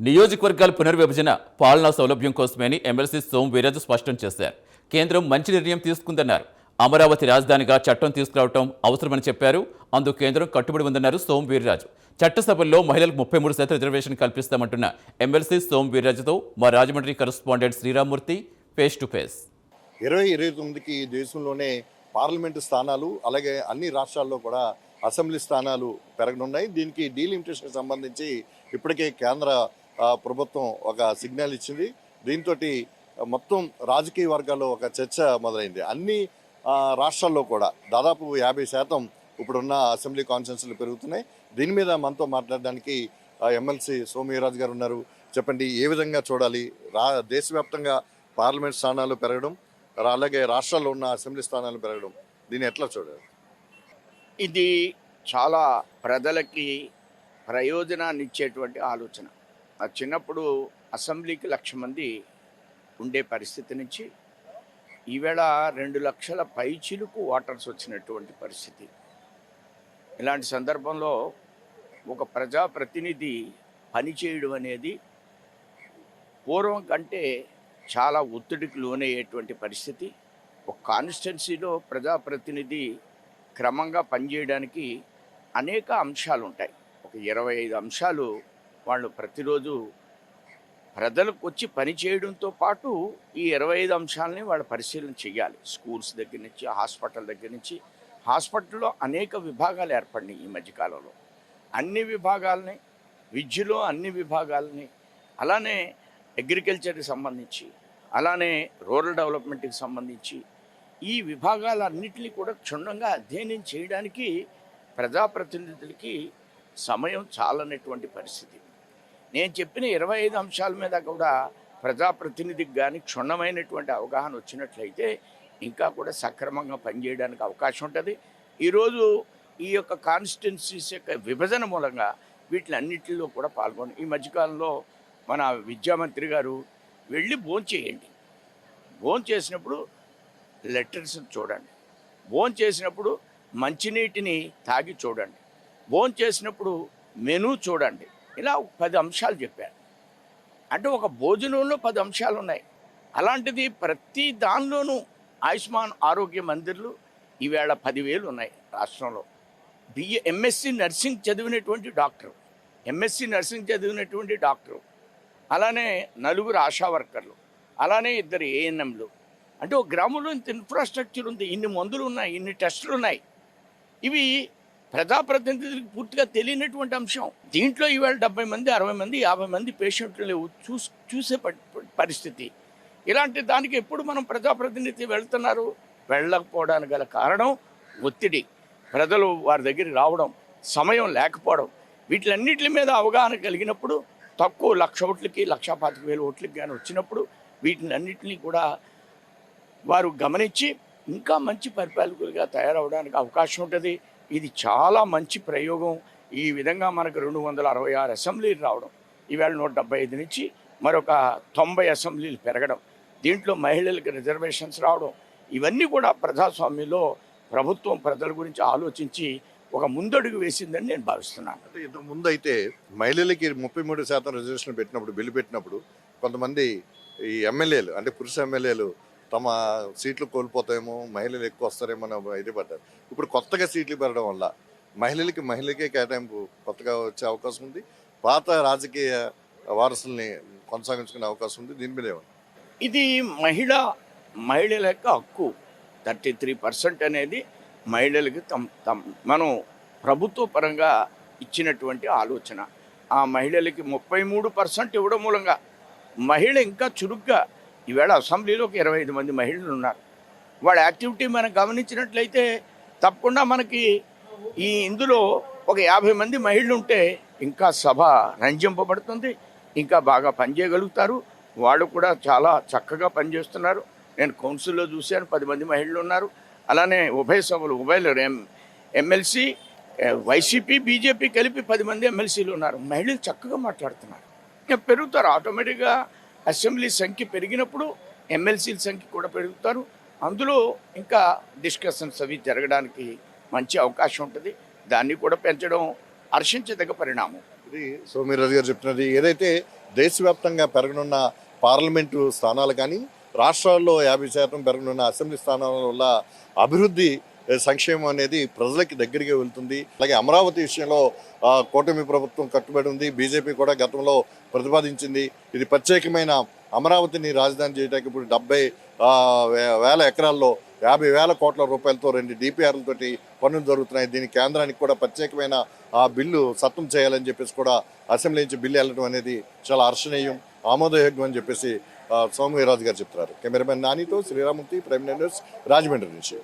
నియోజకవర్గాల పునర్విభజన పాలనా సౌలభ్యం కోసమేని ఎమ్మెల్సీ సోము వీర్రాజు స్పష్టం చేశారు. కేంద్రం మంచి నిర్ణయం తీసుకుందన్నారు. అమరావతి రాజధానిగా చట్టం తీసుకురావడం అవసరమని చెప్పారు. అందుకు కేంద్రం కట్టుబడి ఉందన్నారు సోము వీర్రాజు. చట్టసభల్లో మహిళలకు 33% రిజర్వేషన్ కల్పిస్తామంటున్న ఎమ్మెల్సీ సోము వీర్రాజుతో మా Rajahmundry correspondent Sriramamurthy face to face. 2029కి దేశంలోనే పార్లమెంటు స్థానాలు అలాగే అన్ని రాష్ట్రాల్లో కూడా అసెంబ్లీ స్థానాలు పెరగనున్నాయి. దీనికి డీలిమిటేషన్కి సంబంధించి ఇప్పటికే కేంద్ర ప్రభుత్వం ఒక సిగ్నల్ ఇచ్చింది. దీంతో మొత్తం రాజకీయ వర్గాల్లో ఒక చర్చ మొదలైంది. అన్ని రాష్ట్రాల్లో కూడా దాదాపు 50% ఇప్పుడున్న అసెంబ్లీ కాన్స్టిట్యూన్సీలు పెరుగుతున్నాయి. దీని మీద మనతో మాట్లాడడానికి ఎమ్మెల్సీ సోము వీర్రాజు గారు ఉన్నారు. చెప్పండి, ఏ విధంగా చూడాలి దేశవ్యాప్తంగా పార్లమెంట్ స్థానాలు పెరగడం, అలాగే రాష్ట్రాల్లో ఉన్న అసెంబ్లీ స్థానాలు పెరగడం, దీన్ని ఎట్లా చూడాలి? ఇది చాలా ప్రజలకి ప్రయోజనాన్ని ఇచ్చేటువంటి ఆలోచన. చిన్నప్పుడు అసెంబ్లీకి 1,00,000 మంది ఉండే పరిస్థితి నుంచి ఈవేళ 2 లక్షల పైచిలుకు ఓటర్స్ వచ్చినటువంటి పరిస్థితి. ఇలాంటి సందర్భంలో ఒక ప్రజాప్రతినిధి పనిచేయడం అనేది పూర్వం కంటే చాలా ఒత్తిడికి లోనయ్యేటువంటి పరిస్థితి. ఒక కాన్స్టిట్యున్సీలో ప్రజాప్రతినిధి క్రమంగా పనిచేయడానికి అనేక అంశాలు ఉంటాయి. ఒక 25 అంశాలు వాళ్ళు ప్రతిరోజు ప్రజలకు వచ్చి పని చేయడంతో పాటు ఈ 25 అంశాలని వాళ్ళు పరిశీలన చేయాలి. స్కూల్స్ దగ్గర నుంచి హాస్పిటల్ దగ్గర నుంచి, హాస్పిటల్లో అనేక విభాగాలు ఏర్పడినాయి ఈ మధ్యకాలంలో. అన్ని విభాగాలని, విద్యలో అన్ని విభాగాలని, అలానే అగ్రికల్చర్కి సంబంధించి, అలానే రూరల్ డెవలప్మెంట్కి సంబంధించి ఈ విభాగాలన్నింటినీ కూడా క్షుణ్ణంగా అధ్యయనం చేయడానికి ప్రజాప్రతినిధులకి సమయం చాలనటువంటి పరిస్థితి. నేను చెప్పిన 25 అంశాల మీద కూడా ప్రజాప్రతినిధికి కానీ క్షుణ్ణమైనటువంటి అవగాహన వచ్చినట్లయితే ఇంకా కూడా సక్రమంగా పనిచేయడానికి అవకాశం ఉంటుంది. ఈరోజు ఈ యొక్క కాన్స్టిట్యున్సీస్ యొక్క విభజన మూలంగా వీటిలన్నింటిలో కూడా పాల్గొని ఈ మధ్యకాలంలో మన విద్యామంత్రి గారు వెళ్ళి భోంచేయండి, భోంచేసినప్పుడు లెటర్స్ చూడండి, భోంచేసినప్పుడు మంచినీటిని తాగి చూడండి, భోంచేసినప్పుడు మెనూ చూడండి. ఇలా 10 అంశాలు చెప్పారు. అంటే ఒక భోజనంలో 10 అంశాలు ఉన్నాయి. అలాంటిది ప్రతి దానిలోనూ ఆయుష్మాన్ ఆరోగ్య మందిర్లు ఈవేళ 10,000 ఉన్నాయి రాష్ట్రంలో. ఎంఎస్సి నర్సింగ్ చదివినటువంటి డాక్టరు, ఎంఎస్సి నర్సింగ్ చదివినటువంటి డాక్టరు, అలానే 4 ఆశా వర్కర్లు, అలానే 2 ఏఎన్ఎంలు. అంటే ఒక గ్రామంలో ఇంత ఇన్ఫ్రాస్ట్రక్చర్ ఉంది, ఇన్ని మందులు ఉన్నాయి, ఇన్ని టెస్టులు ఉన్నాయి. ఇవి ప్రజాప్రతినిధులకు పూర్తిగా తెలియనటువంటి అంశం. దీంట్లో ఈవేళ 70 మంది, 60 మంది, 50 మంది పేషెంట్లు చూసే పరిస్థితి. ఇలాంటి దానికి ఎప్పుడు మనం ప్రజాప్రతినిధి వెళ్తున్నారు? వెళ్ళకపోవడానికి గల కారణం ఒత్తిడి, ప్రజలు వారి దగ్గరికి రావడం, సమయం లేకపోవడం. వీటిలన్నిటి మీద అవగాహన కలిగినప్పుడు తక్కువ 1,00,000 ఓట్లకి 1,25,000 ఓట్లకి కానీ వచ్చినప్పుడు వీటిని అన్నింటినీ కూడా వారు గమనించి ఇంకా మంచి పరిపాలకులుగా తయారవడానికి అవకాశం ఉంటుంది. ఇది చాలా మంచి ప్రయోగం. ఈ విధంగా మనకు 266 అసెంబ్లీలు రావడం, ఈవేళ 175 నుంచి మరొక 90 అసెంబ్లీలు పెరగడం, దీంట్లో మహిళలకు రిజర్వేషన్స్ రావడం, ఇవన్నీ కూడా ప్రజాస్వామ్యంలో ప్రభుత్వం ప్రజల గురించి ఆలోచించి ఒక ముందడుగు వేసిందని నేను భావిస్తున్నాను. అంటే ఇంతకు ముందు అయితే మహిళలకి 33% రిజర్వేషన్ పెట్టినప్పుడు, బిల్లు పెట్టినప్పుడు కొంతమంది ఈ ఎమ్మెల్యేలు అంటే పురుష ఎమ్మెల్యేలు తమ సీట్లు కోల్పోతాయేమో, మహిళలు ఎక్కువ వస్తారేమో అని పడ్డారు. ఇప్పుడు కొత్తగా సీట్లు పెరగడం వల్ల మహిళలకే కేటాయింపు కొత్తగా వచ్చే అవకాశం ఉంది. పాత రాజకీయ వారసుల్ని కొనసాగించుకునే అవకాశం ఉంది. దీని మీద ఏమన్నా? ఇది మహిళల యొక్క హక్కు. 33% అనేది మహిళలకి మనం ప్రభుత్వ పరంగా ఇచ్చినటువంటి ఆలోచన. ఆ మహిళలకి 33% ఇవ్వడం మూలంగా మహిళ ఇంకా చురుగ్గా, ఈవేళ అసెంబ్లీలో ఒక 25 మంది మహిళలు ఉన్నారు. వాళ్ళ యాక్టివిటీ మనం గమనించినట్లయితే తప్పకుండా మనకి ఇందులో ఒక 50 మంది మహిళలు ఉంటే ఇంకా సభ రంజింపబడుతుంది, ఇంకా బాగా పనిచేయగలుగుతారు. వాళ్ళు కూడా చాలా చక్కగా పనిచేస్తున్నారు. నేను కౌన్సిల్లో చూశాను, 10 మంది మహిళలు ఉన్నారు. అలానే ఉభయ సభలు, ఎమ్మెల్సీ, వైసీపీ, బీజేపీ కలిపి 10 మంది ఎమ్మెల్సీలు ఉన్నారు. మహిళలు చక్కగా మాట్లాడుతున్నారు. పెరుగుతారు ఆటోమేటిక్గా. అసెంబ్లీ సంఖ్య పెరిగినప్పుడు ఎమ్మెల్సీల సంఖ్య కూడా పెరుగుతారు. అందులో ఇంకా డిస్కషన్స్ అవి జరగడానికి మంచి అవకాశం ఉంటుంది. దాన్ని కూడా పెంచడం హర్షించదగ్గ పరిణామం. ఇది సోము వీర్రాజు గారు చెప్తున్నది. ఏదైతే దేశవ్యాప్తంగా పెరగనున్న పార్లమెంటు స్థానాలు కానీ రాష్ట్రాల్లో 50% పెరగనున్న అసెంబ్లీ స్థానాల వల్ల అభివృద్ధి సంక్షేమం అనేది ప్రజలకి దగ్గరికి వెళ్తుంది. అలాగే అమరావతి విషయంలో కూటమి ప్రభుత్వం కట్టుబడి ఉంది. బీజేపీ కూడా గతంలో ప్రతిపాదించింది. ఇది ప్రత్యేకమైన అమరావతిని రాజధాని చేయడానికి ఇప్పుడు 70,000 ఎకరాల్లో 50,000 కోట్ల రూపాయలతో 2 డిపిఆర్లతోటి పనులు జరుగుతున్నాయి. దీని కేంద్రానికి కూడా ప్రత్యేకమైన బిల్లు చట్టం చేయాలని చెప్పేసి కూడా అసెంబ్లీ నుంచి బిల్లు వెళ్ళడం అనేది చాలా హర్షణీయం, ఆమోదయోగ్యం అని చెప్పేసి సోము వీర్రాజు గారు చెప్తున్నారు. కెమెరామెన్ నానితో శ్రీరామూర్తి, ప్రైమ్ న్యూస్, రాజమండ్రి నుంచి.